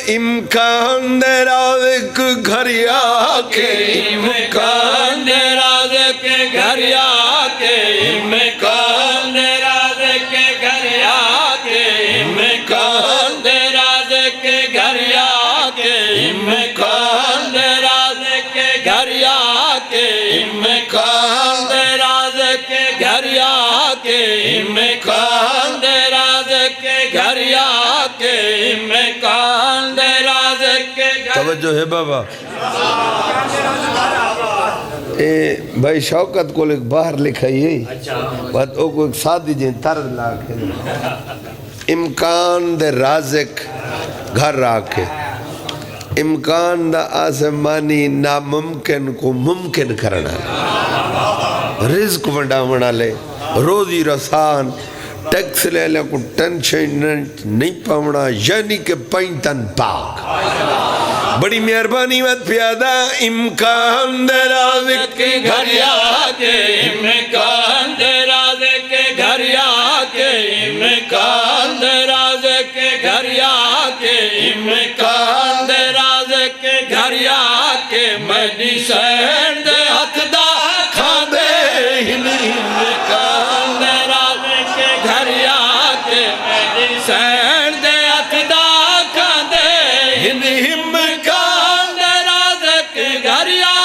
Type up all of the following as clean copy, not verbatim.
امکان دے رازق گھریا کے امکان دے رازق گھریا کے امکان دے رازق گھریا کے امکان دے رازق گھریا کے امکان دے رازق گھریا کے امکان دے رازق گھریا کے امکان دے رازق گھریا کے امکان دے رازق توجہ ہے بابا بھائی شوکت کو ایک باہر لکھائی ہے بات او کو ایک سادی جن طرز لاکھے امکان دے رازق گھر راکھے امکان دا آسمانی ناممکن کو ممکن کرنا رزق ونڈا ونا لے روزی رسان ٹیکس لے لے کو ٹینشن نہیں پاونا یعنی کہ پینتن پاک بڑی مہربانی مت پیادہ امکان دے رازق کے گھریا کے امکان دے رازق کے گھریا کے امکان دے رازق کے گھریا کے امکان دے رازق کے گھریا کے مدی سین دے ہتھ دا کھان دے امکان دے رازق کے گھریا کے مدی سین دے ہتھ دا کھان دے امکان دے رازق کے گھریا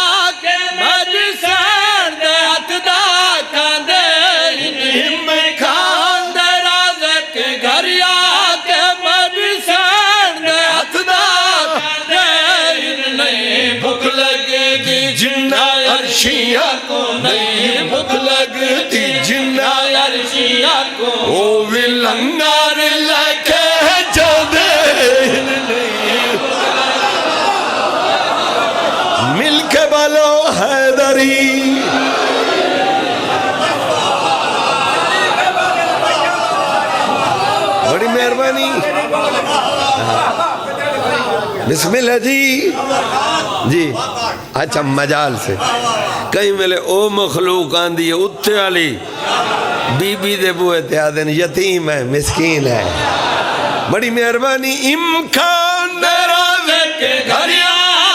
کے مدی سین دے ہتھ دا کھان دے امکان دے رازق کے گھریا کے مدی سین دے ہتھ دا کھان دے نہیں بھوک لگتی جنہ عرشیہ کو نہیں بھوک لگتی جنہ عرشیہ کو او بھی لنگار لکھے جدے مل کے بلو حیدری بڑی مہربانی بسم اللہ جی جی اچھا مجال سے کہیں ملے او مخلوق آندھی ہے اتھے والی بی بی دے بوئے تیادن یتیم ہے مسکین ہے بڑی مہربانی امکان دے رازق کے گھریا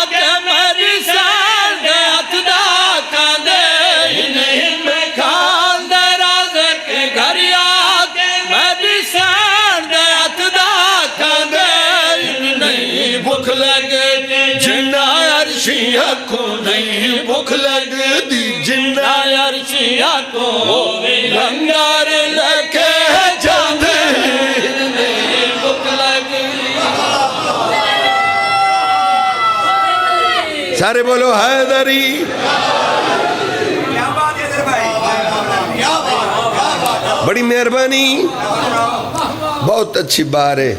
کے میری سین دے ہتھ دا کھان دے امکان دے رازق کے گھریا کے میری سین دے ہتھ دا کھان دے نہیں بھوک لگتی جنہ عرشیہ کو نہیں بھوک لگتی جنہ عرشیہ کو لنگار لکھے جاندے نہیں بھوک لگتی سارے بولو حیدری بڑی مہربانی بہت اچھی بار ہے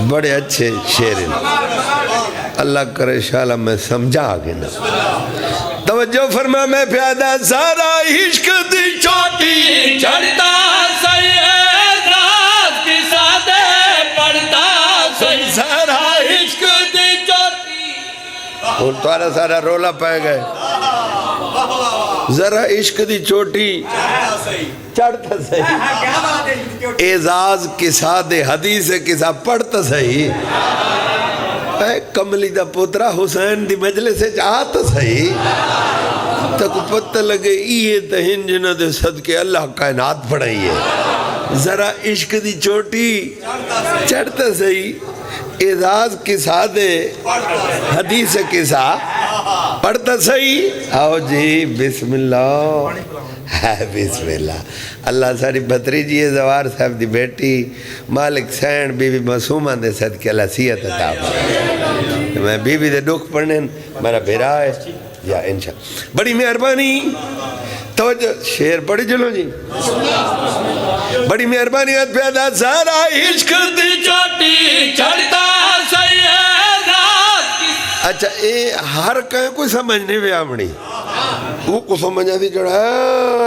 بڑے اچھے شعر ہیں اللہ کرے شاءاللہ میں سمجھا آگے نا توجہ فرما میں پیادہ سارا عشق دی چوٹی چڑھتا سید رات کی سادے پڑھتا سید سارا عشق دی چوٹی اور توارا سارا رولا پہ گئے ذرا عشق دی چوٹی چڑھتا صحیح اعزاز کی سادے حدیث کی سا پڑھتا صحیح کملی دا پوترا حسین دی مجلس سے چاہتا صحیح تک پتہ لگے یہ تہن جنہ دے صدقے اللہ کائنات پڑھائی ہے ذرا عشق دی چوٹی چڑھتا صحیح اعزاز کی سادے حدیث کی سا پڑھتا صحیح آؤ جی بسم اللہ بسم اللہ اللہ ساری بھتریجی زوار صاحب دی بیٹی مالک سین بی بی معصومہ دے صدقے اللہ سیت عطا فرمائے میں بی بی دے دکھ پڑھنے میرا بھیرا ہے یا انشاءاللہ بڑی مہربانی توجہ شعر پڑھی چلو جی بڑی مہربانی ہے پیدا سارا عشق دی چوٹی چڑھتا سید اچھا اے ہر کہیں کوئی سمجھ نہیں بھی آمنی وہ کو سمجھا تھی جڑا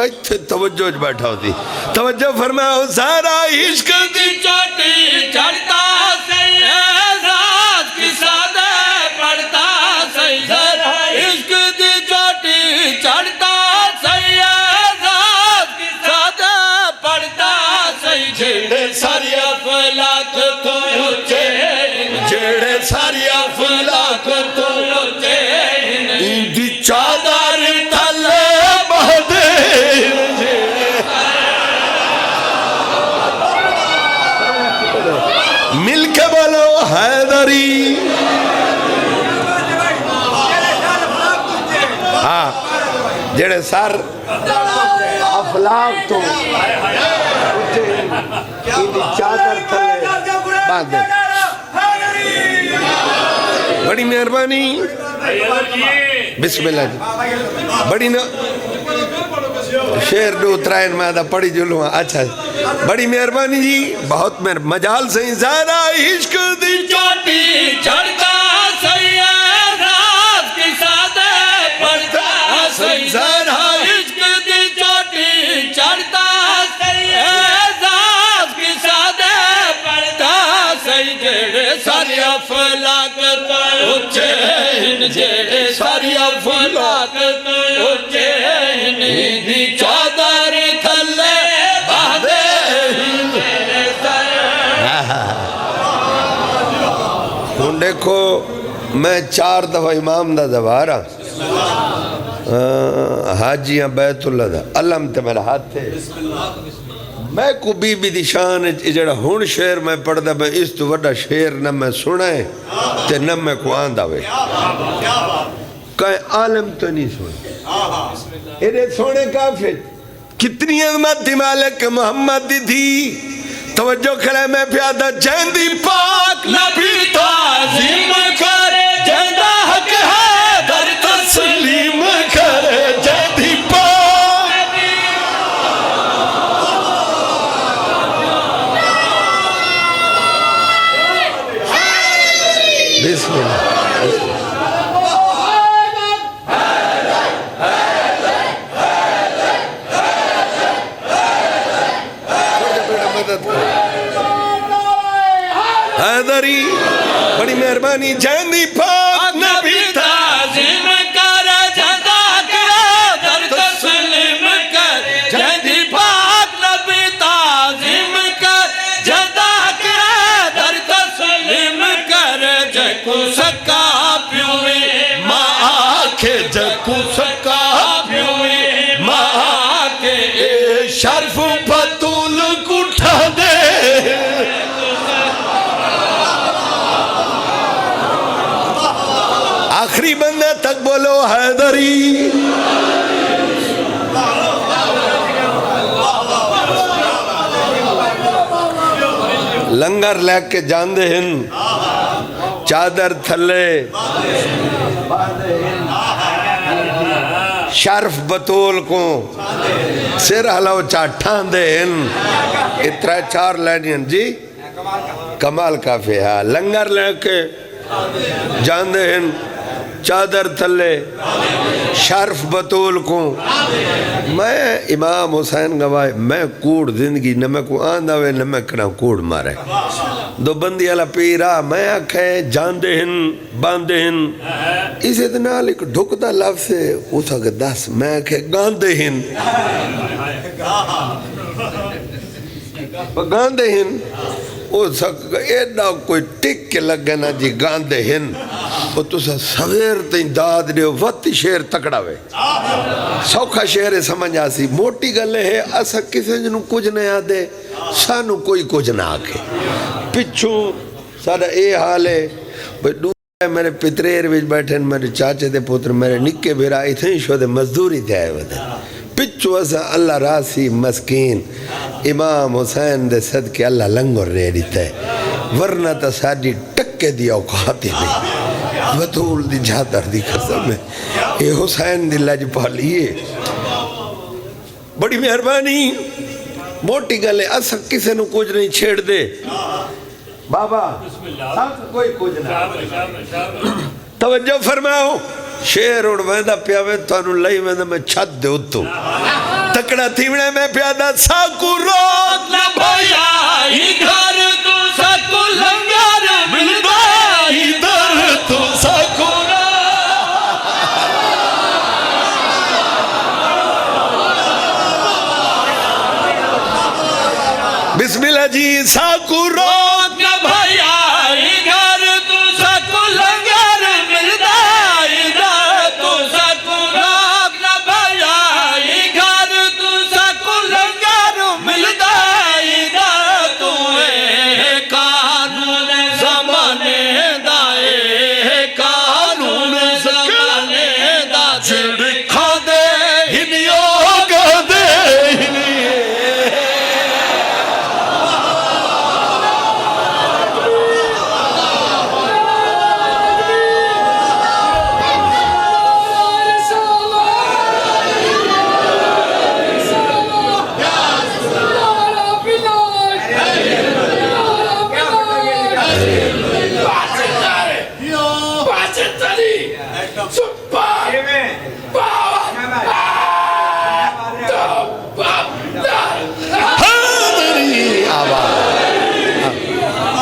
اچھے توجہ بیٹھا ہوتی توجہ فرماؤ سارا عشق دی چوٹی چڑھتا سید رات کی سادے پڑھتا سید عشق دی چوٹی چڑھتا سید رات کی سادے پڑھتا سید جڑے ساری افلاک تو اچھے جڑے ساری افلاک تو دی چادر تھلے بہدے مل کے بولو حیدری ہاں جڑے سر افلاک تو دی چادر تھلے بہدے بڑی مہربانی بسم اللہ جی بڑی شیر دو ترائن میں آدھا پڑی جلوں اچھا بڑی مہربانی جی بہت مجال سے زیادہ عشق دی چوٹی چڑھتا سید راز کی سادے پڑھتا سید عشق دی چوٹی چڑھتا سید راز کی سادے پڑھتا سید ساری افلاک اچھین جیڑے ساری افلاک اچھین دی چادر تھلے بہدے ہوں دیکھو میں 4 دفعہ امام دا دوارا حاجیاں بیت اللہ دا علم تے میرا ہاتھ تھے میں کو بی بی دی شان جڑا ہون شعر میں پڑھ دا میں اس تو وڈا شعر نہ میں سنائے تے نہ میں کو آندہ ہوئے کہیں عالم تو نہیں سنے انہیں سونے کافر کتنی عظمت مالک محمد دی تھی توجہ کرے میں پیادہ جیندی پاک نبی تعظیم کرے جیندہ حق ہے در تسلیم کرے جیندی پاک بسم اللہ حیدری بڑی مہربانی جیندی پاک نبی تعظیم کرے جیندہ حق ہے در تسلیم کرے جیندی پاک نبی تعظیم کرے جیندہ حق ہے در تسلیم کرے جے کو سکا پیوئے ماں آکھے جکو سکا پیوئے ماں کے شرف بطول کٹھا دے آخری بندہ تک بولو حیدری لنگر لے کے جاندے ہن چادر تھلے شرف بطول کو سر ہلاو چاٹھان دے ہن اترا 4 لینین جی کمال کافی ہے لنگر لے کے جاندے ہن چادر تھلے شرف بطول کو میں امام حسین گواہ میں کوڑ زندگی نہ میں کو آندہ ہوئے نہ میں کنا کوڑ مارے دو بندی اللہ پیرا میں آکھے جاندے ہن باندے ہن اس اتنا لکھ ڈھکتا لفظ ہے اسا کہ 10 میں آکھے گاندے ہن گاندے ہن ایڈا کوئی ٹک کے لگ گنا جی گاندے ہن وہ تسا سویر تین داد دیو وقت شیر تکڑا وے سوکھا شیر سمجھ آسی موٹی گلے ہے اسا کسے جنو کچھ نہیں آدے سانو کوئی کچھ نہ آکے پچھو سارا اے حال ہے میرے پتریر وچ بیٹھے میرے چاچے دے پتر میرے نکے بھیرا اتھیں شو دے مزدوری دے آئے ودے پچھو اسا اللہ راسی مسکین امام حسین دے صدقے اللہ لنگر رہ دیتا ہے ورنہ تا ساڑی ٹکے دیا اوقاتی نہیں بطول دی جھادر دی قسم ہے اے حسین دی لج پالیے بڑی مہربانی موٹی گلے اسا کسے نو کچھ نہیں چھیڑ دے بابا سب کوئی کچھ نہیں توجہ فرماؤ شیر اڑ ویندہ پیاوے تو انہوں لئی ویندہ میں چھت دے اتو تکڑا تیوڑے میں پیادہ ساکو روت نہ بھایا ہی گھر تو ساکو لنگا